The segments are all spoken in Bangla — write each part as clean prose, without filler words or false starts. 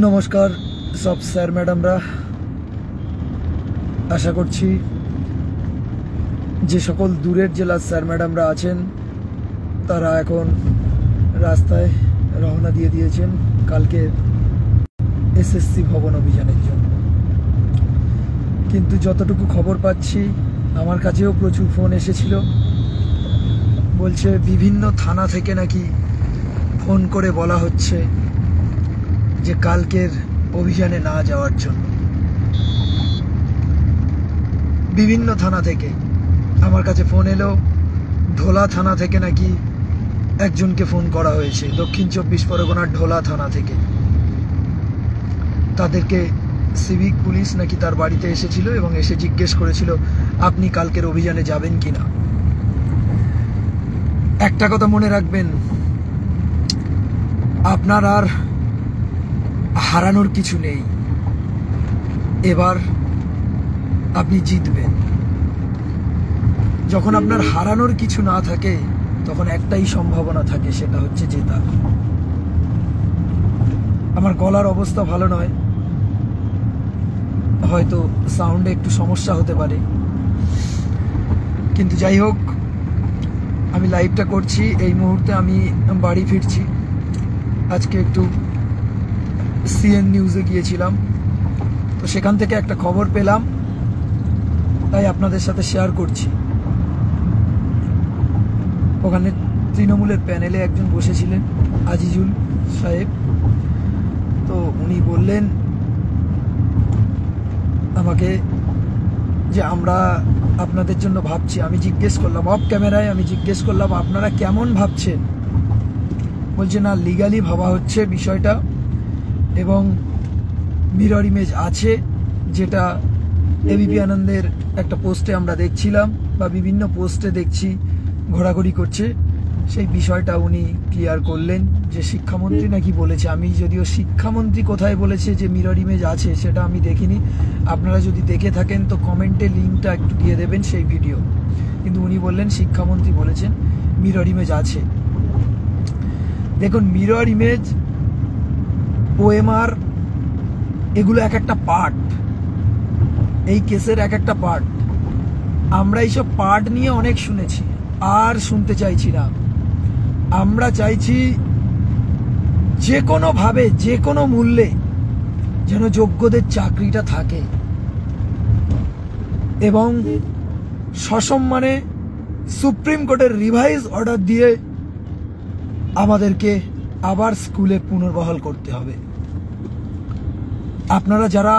নমস্কার সব স্যার ম্যাডামরা, আশা করছি যে সকল দূরের জেলার স্যার ম্যাডামরা আছেন তারা এখন রাস্তায় রওনা দিয়ে দিয়েছেন কালকে এসএসসি ভবন অভিযানের জন্য। কিন্তু যতটুকু খবর পাচ্ছি, আমার কাছেও প্রচুর ফোন এসেছিল, বলছে বিভিন্ন থানা থেকে নাকি ফোন করে বলা হচ্ছে যে কালকের অভিযানে না যাওয়ার জন্য। বিভিন্ন থানা থেকে আমার কাছে ফোন এলো। ঢোলা থানা থেকে নাকি একজনকে ফোন করা হয়েছে, দক্ষিণ 24 পরগনার ঢোলা থানা থেকে। তাদেরকে সিভিক পুলিশ নাকি তার বাড়িতে এসেছিল এবং এসে জিজ্ঞেস করেছিল আপনি কালকের অভিযানে যাবেন কিনা। একটা কথা মনে রাখবেন, আপনার আর হারানোর কিছু নেই। এবার আপনি জিতবেন। যখন আপনার হারানোর কিছু না থাকে তখন একটাই সম্ভাবনা থাকে, সেটা হচ্ছে জেতা। আমার গলার অবস্থা ভালো নয়, হয়তো সাউন্ডে একটু সমস্যা হতে পারে, কিন্তু যাই হোক, আমি লাইভটা করছি। এই মুহূর্তে আমি বাড়ি ফিরছি। আজকে একটু সিএন নিউজে গিয়েছিলাম, তো সেখান থেকে একটা খবর পেলাম, তাই আপনাদের সাথে শেয়ার করছি। ওখানে তৃণমূলের প্যানেলে একজন বসেছিলেন, আজিজুল সাহেব। তো উনি বললেন আমাকে যে আমরা আপনাদের জন্য ভাবছি। আমি জিজ্ঞেস করলাম অফ ক্যামেরায়, আমি জিজ্ঞেস করলাম আপনারা কেমন ভাবছেন। বলছে না, লিগালি ভাবা হচ্ছে বিষয়টা, এবং মিরর ইমেজ আছে, যেটা এবিপি আনন্দের একটা পোস্টে আমরা দেখছিলাম বা বিভিন্ন পোস্টে দেখছি ঘোরাঘুরি করছে। সেই বিষয়টা উনি ক্লিয়ার করলেন যে শিক্ষামন্ত্রী নাকি বলেছে। আমি যদিও শিক্ষামন্ত্রী কোথায় বলেছে যে মিরর ইমেজ আছে সেটা আমি দেখিনি। আপনারা যদি দেখে থাকেন তো কমেন্টে লিঙ্কটা একটু দিয়ে দেবেন সেই ভিডিও। কিন্তু উনি বললেন শিক্ষামন্ত্রী বলেছেন মিরর ইমেজ আছে। দেখুন, মিরর ইমেজ, পোয়েমার, এগুলো এক একটা পার্ট, এই কেসের এক একটা পার্ট। আমরা এইসব পার্ট নিয়ে অনেক শুনেছি, আর শুনতে চাইছি না। আমরা চাইছি যে কোনোভাবে, যে কোনো মূল্যে যেন যোগ্যদের চাকরিটা থাকে এবং সসম্মানে সুপ্রিম কোর্টের রিভাইজ অর্ডার দিয়ে আমাদেরকে আবার স্কুলে পুনর্বহাল করতে হবে। আপনারা যারা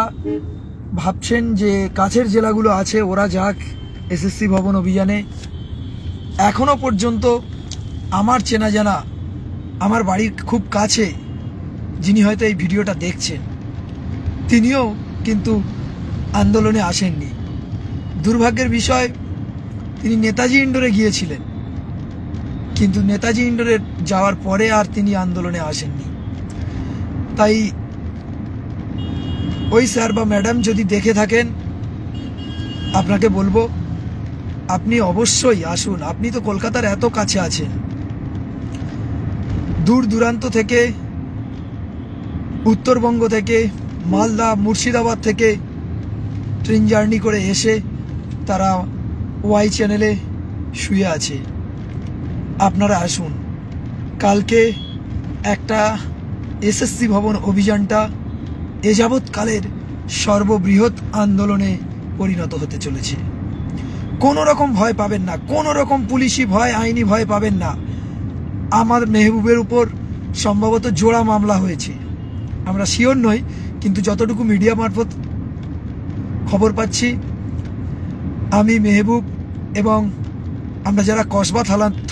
ভাবছেন যে কাছের জেলাগুলো আছে ওরা যাক এসএসসি ভবন অভিযানে, এখনো পর্যন্ত আমার চেনা জানা, আমার বাড়ির খুব কাছে যিনি হয়তো এই ভিডিওটা দেখছেন, তিনিও কিন্তু আন্দোলনে আসেননি। দুর্ভাগ্যের বিষয়, তিনি নেতাজি ইন্ডোরে গিয়েছিলেন, কিন্তু নেতাজি ইন্ডোরে যাওয়ার পরে আর তিনি আন্দোলনে আসেননি। তাই ওই স্যার বা ম্যাডাম যদি দেখে থাকেন, আপনাকে বলবো আপনি অবশ্যই আসুন। আপনি তো কলকাতার এত কাছে আছেন, দূর দূরান্ত থেকে, উত্তরবঙ্গ থেকে, মালদা, মুর্শিদাবাদ থেকে ট্রেন জার্নি করে এসে তারা ওয়াই চ্যানেলে শুয়ে আছে। আপনারা আসুন। কালকে একটা এসএসসি ভবন অভিযানটা এ যাবৎকালের সর্ববৃহৎ আন্দোলনে পরিণত হতে চলেছে। কোনো রকম ভয় পাবেন না, কোনো রকম পুলিশি ভয়, আইনি ভয় পাবেন না। আমার মেহবুবের উপর সম্ভবত জোড়া মামলা হয়েছে, আমরা শিওর নই, কিন্তু যতটুকু মিডিয়া মারফত খবর পাচ্ছি, আমি, মেহবুব এবং আমরা যারা কসবা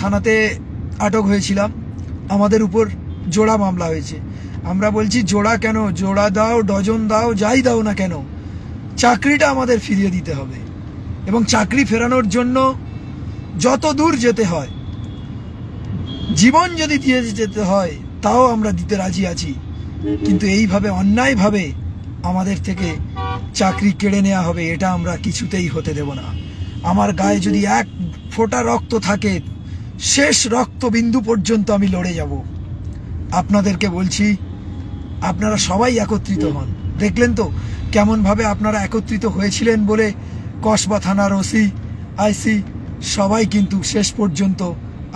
থানাতে আটক হয়েছিলাম, আমাদের উপর জোড়া মামলা হয়েছে। আমরা বলছি জোড়া কেন, জোড়া দাও, ডজন দাও, যাই দাও না কেন, চাকরিটা আমাদের ফিরিয়ে দিতে হবে। এবং চাকরি ফেরানোর জন্য যত দূর যেতে হয়, জীবন যদি দিয়ে যেতে হয় তাও আমরা দিতে রাজি আছি। কিন্তু এইভাবে অন্যায়ভাবে আমাদের থেকে চাকরি কেড়ে নেওয়া হবে, এটা আমরা কিছুতেই হতে দেব না। আমার গায়ে যদি এক ফোঁটা রক্ত থাকে, শেষ রক্তবিন্দু পর্যন্ত আমি লড়ে যাব। আপনাদেরকে বলছি আপনারা সবাই একত্রিত হন। দেখলেন তো কেমনভাবে আপনারা একত্রিত হয়েছিলেন বলে কসবা থানার ওসি, আইসি সবাই কিন্তু শেষ পর্যন্ত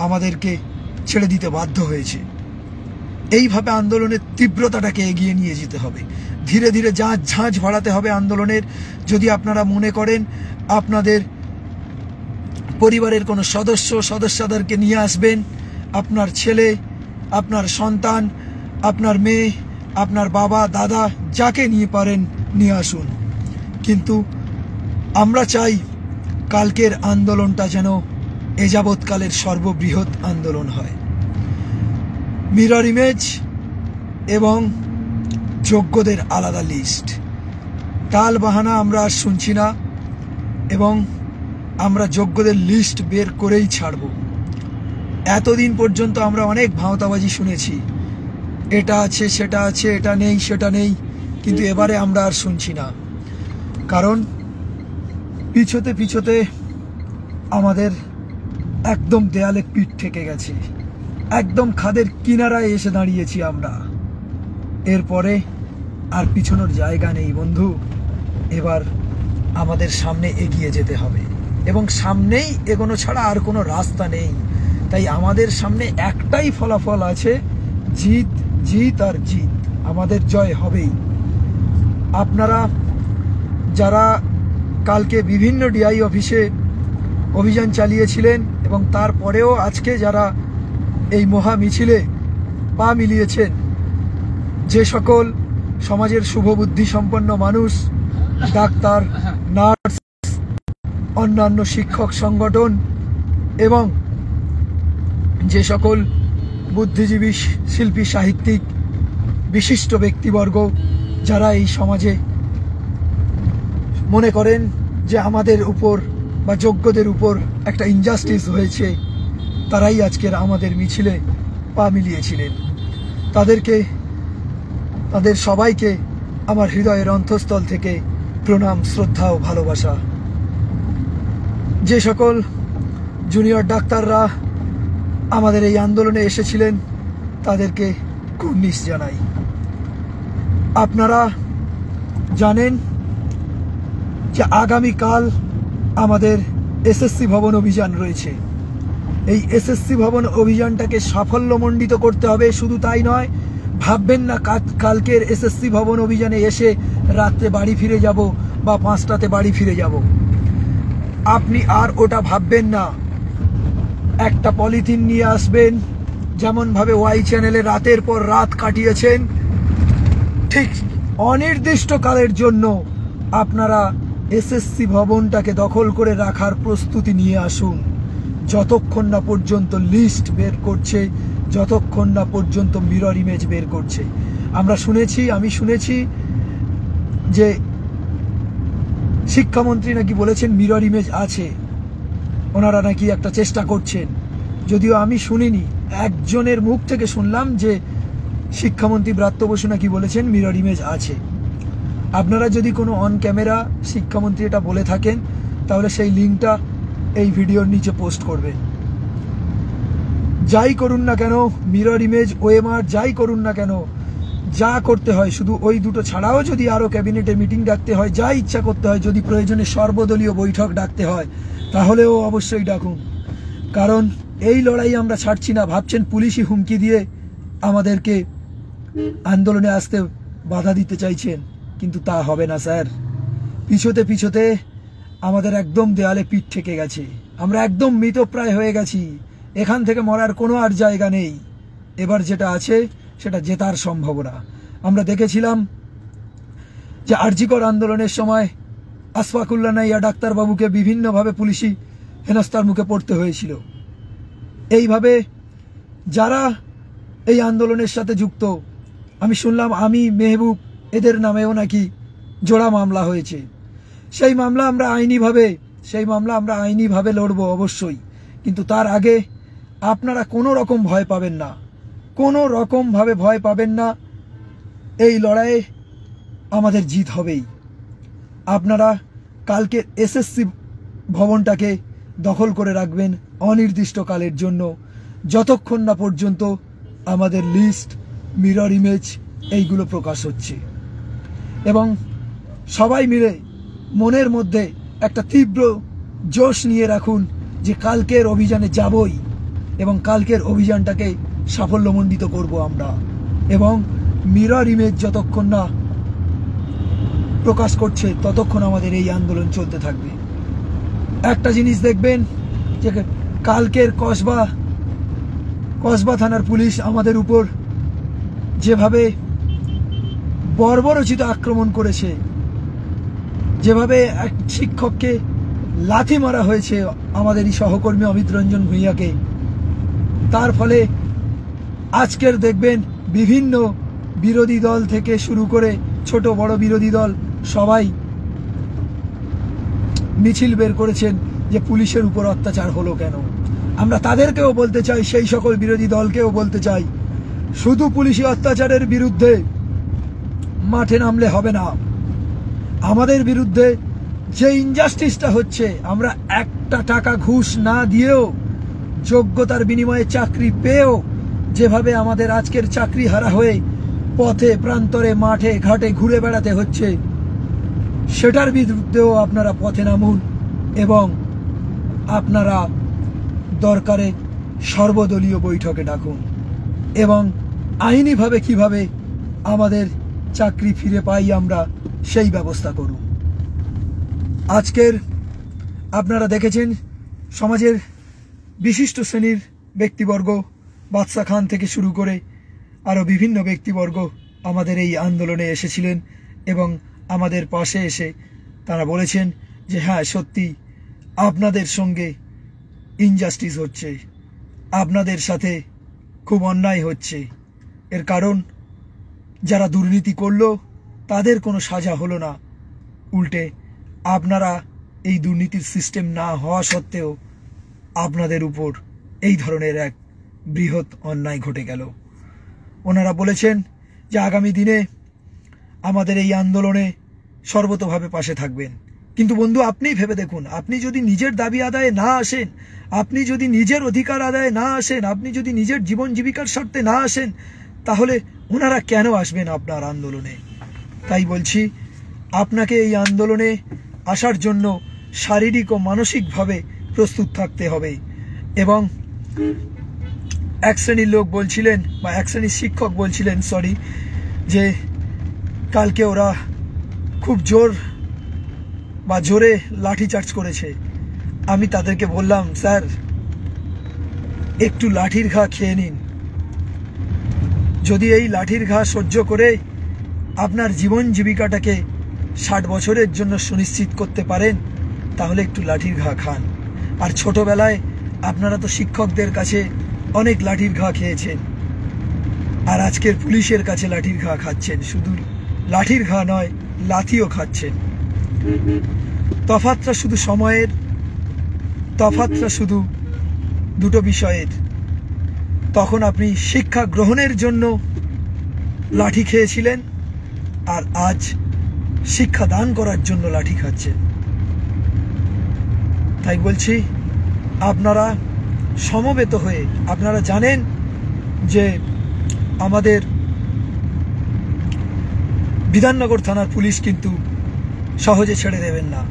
আমাদেরকে ছেড়ে দিতে বাধ্য হয়েছে। এইভাবে আন্দোলনের তীব্রতাটাকে এগিয়ে নিয়ে যেতে হবে, ধীরে ধীরে ঝাঁঝ বাড়াতে হবে আন্দোলনের। যদি আপনারা মনে করেন আপনাদের পরিবারের কোনো সদস্যদেরকে নিয়ে আসবেন, আপনার ছেলে, আপনার সন্তান, আপনার মেয়ে, আপনার বাবা, দাদা, যাকে নিয়ে পারেন নিয়ে আসুন। কিন্তু আমরা চাই কালকের আন্দোলনটা যেন এ যাবৎকালের সর্ববৃহৎ আন্দোলন হয়। মিরর ইমেজ এবং যোগ্যদের আলাদা লিস্ট, টাল বাহানা আমরা আর শুনছি না, এবং আমরা যোগ্যদের লিস্ট বের করেই ছাড়ব। এতদিন পর্যন্ত আমরা অনেক ভাঁওতাবাজি শুনেছি, এটা আছে সেটা আছে, এটা নেই সেটা নেই, কিন্তু এবারে আমরা আর শুনছি না। কারণ পিছোতে পিছোতে আমাদের একদম দেয়ালে পিঠ ঠেকে গেছে, একদম খাদের কিনারায় এসে দাঁড়িয়েছি আমরা। এরপরে আর পিছনোর জায়গা নেই বন্ধু, এবার আমাদের সামনে এগিয়ে যেতে হবে, এবং সামনেই এগোনো ছাড়া আর কোনো রাস্তা নেই। তাই আমাদের সামনে একটাই ফলাফল আছে, জিত, জিত আর জিত, আমাদের জয় হবেই। আপনারা যারা কালকে বিভিন্ন ডিআই অফিসে অভিযান চালিয়েছিলেন এবং তারপরেও আজকে যারা এই মহা মিছিলে পা মিলিয়েছেন, যে সকল সমাজের শুভবুদ্ধি সম্পন্ন মানুষ, ডাক্তার, নার্স, অন্যান্য শিক্ষক সংগঠন এবং যে সকল বুদ্ধিজীবী, শিল্পী, সাহিত্যিক, বিশিষ্ট ব্যক্তিবর্গ যারা এই সমাজে মনে করেন যে আমাদের উপর বা যোগ্যদের উপর একটা ইনজাস্টিস হয়েছে, তারাই আজকের আমাদের মিছিলে পা মিলিয়েছিলেন। তাদের সবাইকে আমার হৃদয়ের অন্তঃস্থল থেকে প্রণাম, শ্রদ্ধা ও ভালোবাসা। যে সকল জুনিয়র ডাক্তাররা আমাদের এই আন্দোলনে এসেছিলেন তাদেরকে কুর্নিশ জানাই। আপনারা জানেন যে আগামীকাল আমাদের এসএসসি ভবন অভিযান রয়েছে। এই এসএসসি ভবন অভিযানটাকে সাফল্যমণ্ডিত করতে হবে। শুধু তাই নয়, ভাববেন না কালকের এসএসসি ভবন অভিযানে এসে রাত্রে বাড়ি ফিরে যাব বা 5টাতে বাড়ি ফিরে যাব। আপনি আর ওটা ভাববেন না। একটা পলিথিন নিয়ে আসবেন, যেমনভাবে ওয়াই চ্যানেলে রাতের পর রাত কাটিয়েছেন, ঠিক অনির্দিষ্টকালের জন্য আপনারা এসএসসি ভবনটাকে দখল করে রাখার প্রস্তুতি নিয়ে আসুন, যতক্ষণ না পর্যন্ত লিস্ট বের করছে, যতক্ষণ না পর্যন্ত মিরর ইমেজ বের করছে। আমি শুনেছি যে শিক্ষামন্ত্রী নাকি বলেছেন মিরর ইমেজ আছে, ওনারা নাকি একটা চেষ্টা করছেন। যদিও আমি শুনিনি, একজনের মুখ থেকে শুনলাম যে শিক্ষামন্ত্রী ব্রাত্য বসু নাকি বলেছেন মিরর ইমেজ আছে। আপনারা যদি কোনো অন ক্যামেরা শিক্ষামন্ত্রী এটা বলে থাকেন তাহলে সেই লিঙ্কটা এই ভিডিওর নিচে পোস্ট করবেন। যাই করুন না কেন, মিরর ইমেজ, ওএমআর, যাই করুন না কেন, যা করতে হয়, শুধু ওই দুটো ছাড়াও যদি আরও ক্যাবিনেটে মিটিং ডাকতে হয়, যা ইচ্ছা করতে হয়, যদি প্রয়োজনে সর্বদলীয় বৈঠক ডাকতে হয় তাহলেও অবশ্যই ডাকুন। কারণ এই লড়াই আমরা ছাড়ছি না। ভাবছেন পুলিশই হুমকি দিয়ে আমাদেরকে আন্দোলনে আসতে বাধা দিতে চাইছেন, কিন্তু তা হবে না স্যার। পিছোতে পিছোতে আমাদের একদম দেয়ালে পিঠ ঠেকে গেছে, আমরা একদম মৃতপ্রায় হয়ে গেছি। এখান থেকে মরার কোনো আর জায়গা নেই। এবার যেটা আছে সেটা জেতার সম্ভাবনা। আমরা দেখেছিলাম যে আরজিকর আন্দোলনের সময় আশফাকুল্লাহ নাইয়া ডাক্তারবাবুকে বিভিন্নভাবে পুলিশি হেনস্থার মুখে পড়তে হয়েছিল। এইভাবে যারা এই আন্দোলনের সাথে যুক্ত, আমি শুনলাম আমি, মেহবুব, এদের নামেও নাকি জোড়া মামলা হয়েছে। সেই মামলা আমরা আইনিভাবে লড়বো অবশ্যই, কিন্তু তার আগে আপনারা কোনো রকম ভয় পাবেন না, কোনো রকমভাবে ভয় পাবেন না। এই লড়াইয়ে আমাদের জিত হবেই। আপনারা কালকে এসএসসি ভবনটাকে দখল করে রাখবেন অনির্দিষ্টকালের জন্য, যতক্ষণ না পর্যন্ত আমাদের লিস্ট, মিরর ইমেজ এইগুলো প্রকাশ হচ্ছে। এবং সবাই মিলে মনের মধ্যে একটা তীব্র জোশ নিয়ে রাখুন যে কালকের অভিযানে যাবই এবং কালকের অভিযানটাকে সাফল্যমণ্ডিত করব আমরা। এবং মিরর ইমেজ যতক্ষণ না প্রকাশ করছে ততক্ষণ আমাদের এই আন্দোলন চলতে থাকবে। একটা জিনিস দেখবেন যে কালকের কসবা থানার পুলিশ আমাদের উপর যেভাবে বর্বরোচিত আক্রমণ করেছে, যেভাবে এক শিক্ষককে লাথি মারা হয়েছে আমাদেরই সহকর্মী অমিত রঞ্জন ভূঁইয়াকে, তার ফলে আজকের দেখবেন বিভিন্ন বিরোধী দল থেকে শুরু করে ছোট বড় বিরোধী দল সবাই মিছিল বের করেছেন যে পুলিশের উপর অত্যাচার হলো কেন। আমরা তাদেরকেও বলতে চাই, সেই সকল বিরোধী দলকেও বলতে চাই, শুধু পুলিশি অত্যাচারের বিরুদ্ধে মাঠে নামলে হবে না। আমাদের বিরুদ্ধে যে ইনজাস্টিসটা হচ্ছে, আমরা একটা টাকা ঘুষ না দিয়েও যোগ্যতার বিনিময়ে চাকরি পেয়েও যেভাবে আমাদের আজকের চাকরি হারা হয়ে পথে প্রান্তরে মাঠে ঘাটে ঘুরে বেড়াতে হচ্ছে, সেটার বিরুদ্ধেও আপনারা পথে নামুন এবং আপনারা দরকারে সর্বদলীয় বৈঠকে ডাকুন এবং আইনিভাবে কিভাবে আমাদের চাকরি ফিরে পাই আমরা সেই ব্যবস্থা করুন। আজকের আপনারা দেখেছেন সমাজের বিশিষ্ট শ্রেণীর ব্যক্তিবর্গ, বাদশা খান থেকে শুরু করে আরও বিভিন্ন ব্যক্তিবর্গ আমাদের এই আন্দোলনে এসেছিলেন এবং আমাদের পাশে এসে তারা বলেছেন যে হ্যাঁ সত্যি আপনাদের সঙ্গে ইনজাস্টিস হচ্ছে, আপনাদের সাথে খুব অন্যায় হচ্ছে। এর কারণ যারা দুর্নীতি করলো তাদের কোনো সাজা হলো না, উল্টে আপনারা এই দুর্নীতির সিস্টেম না হওয়া সত্ত্বেও আপনাদের উপর এই ধরনের এক বৃহৎ অন্যায় ঘটে গেল। ওনারা বলেছেন যে আগামী দিনে আমাদের এই আন্দোলনে সর্বতোভাবে পাশে থাকবেন। কিন্তু বন্ধু, আপনি ভেবে দেখুন, আপনি যদি নিজের দাবি আদায়ে না আসেন, আপনি যদি নিজের অধিকার আদায়ে না আসেন, আপনি যদি নিজের জীবন জীবিকার স্বার্থে না আসেন, তাহলে ওনারা কেন আসবেন আপনার আন্দোলনে? তাই বলছি, আপনাকে এই আন্দোলনে আসার জন্য শারীরিক ও মানসিকভাবে প্রস্তুত থাকতে হবে। এবং এক শ্রেণীর লোক বলছিলেন, বা এক শ্রেণীর শিক্ষক বলছিলেন যে কালকে ওরা খুব জোরে লাঠিচার্জ করেছে। আমি তাদেরকে বললাম, স্যার একটু লাঠির ঘা খেয়ে নিন। যদি এই লাঠির ঘা সহ্য করে আপনার জীবন জীবিকাটাকে 60 বছরের জন্য সুনিশ্চিত করতে পারেন, তাহলে একটু লাঠির ঘা খান। আর ছোটবেলায় আপনারা তো শিক্ষকদের কাছে অনেক লাঠির ঘা খেয়েছেন, আর আজকের পুলিশের কাছে লাঠির ঘা খাচ্ছেন। শুধু লাঠির ঘা নয়, লাথিও খাচ্ছেন। তফাৎটা শুধু সময়ের, তফাৎটা শুধু দুটো বিষয়ের। তখন আপনি শিক্ষা গ্রহণের জন্য লাঠি খেয়েছিলেন, আর আজ শিক্ষা দান করার জন্য লাঠি খাচ্ছেন। তাই বলছি, আপনারা সমবেত হয়ে, আপনারা জানেন যে আমাদের বিধাননগর থানার পুলিশ কিন্তু সহজে ছেড়ে দেবেন না,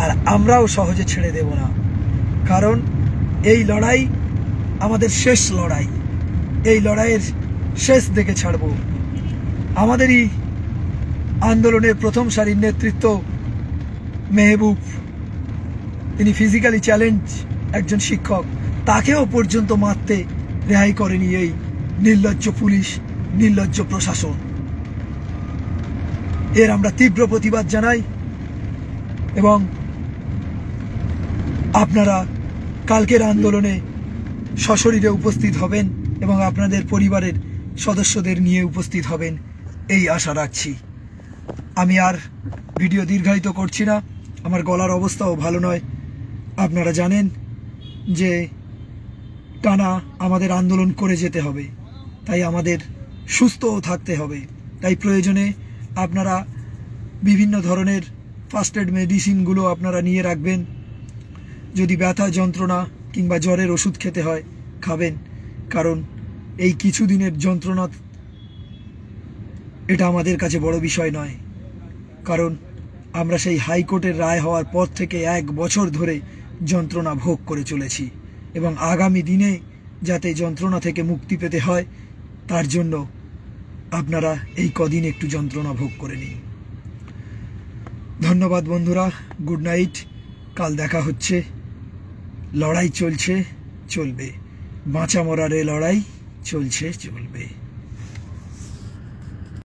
আর আমরাও সহজে ছেড়ে দেব না। কারণ এই লড়াই আমাদের শেষ লড়াই, এই লড়াইয়ের শেষ দেখে ছাড়ব। আমাদেরই আন্দোলনের প্রথম সারির নেতৃত্ব মেহবুব, তিনি ফিজিক্যালি চ্যালেঞ্জ একজন শিক্ষক, তাকেও পর্যন্ত মারতে রেহাই করেনি এই নির্লজ্জ পুলিশ, নির্লজ্জ প্রশাসন। এর আমরা তীব্র প্রতিবাদ জানাই এবং আপনারা কালকের আন্দোলনে সশরীরে উপস্থিত হবেন এবং আপনাদের পরিবারের সদস্যদের নিয়ে উপস্থিত হবেন, এই আশা রাখছি। আমি আর ভিডিও দীর্ঘায়িত করছি না, আমার গলার অবস্থাও ভালো নয়। আপনারা জানেন যে টানা আমাদের আন্দোলন করে যেতে হবে, তাই আমাদের সুস্থও থাকতে হবে। তাই প্রয়োজনে আপনারা বিভিন্ন ধরনের ফার্স্ট এড মেডিসিনগুলো আপনারা নিয়ে রাখবেন। যদি ব্যথা যন্ত্রণা কিংবা জ্বরের ওষুধ খেতে হয় খাবেন, কারণ এই কিছুদিনের যন্ত্রণা এটা আমাদের কাছে বড় বিষয় নয়, কারণ আমরা সেই হাইকোর্টের রায় হওয়ার পর থেকে 1 বছর ধরে যন্ত্রণা ভোগ করে চলেছি, এবং আগামী দিনে যাতে যন্ত্রণা থেকে মুক্তি পেতে হয় তার জন্য আপনারা এই কদিন একটু যন্ত্রণা ভোগ করে নিন। ধন্যবাদ বন্ধুরা, গুড নাইট। কাল দেখা হচ্ছে। লড়াই চলছে, চলবে। বাঁচা মরার লড়াই চলছে, চলবে।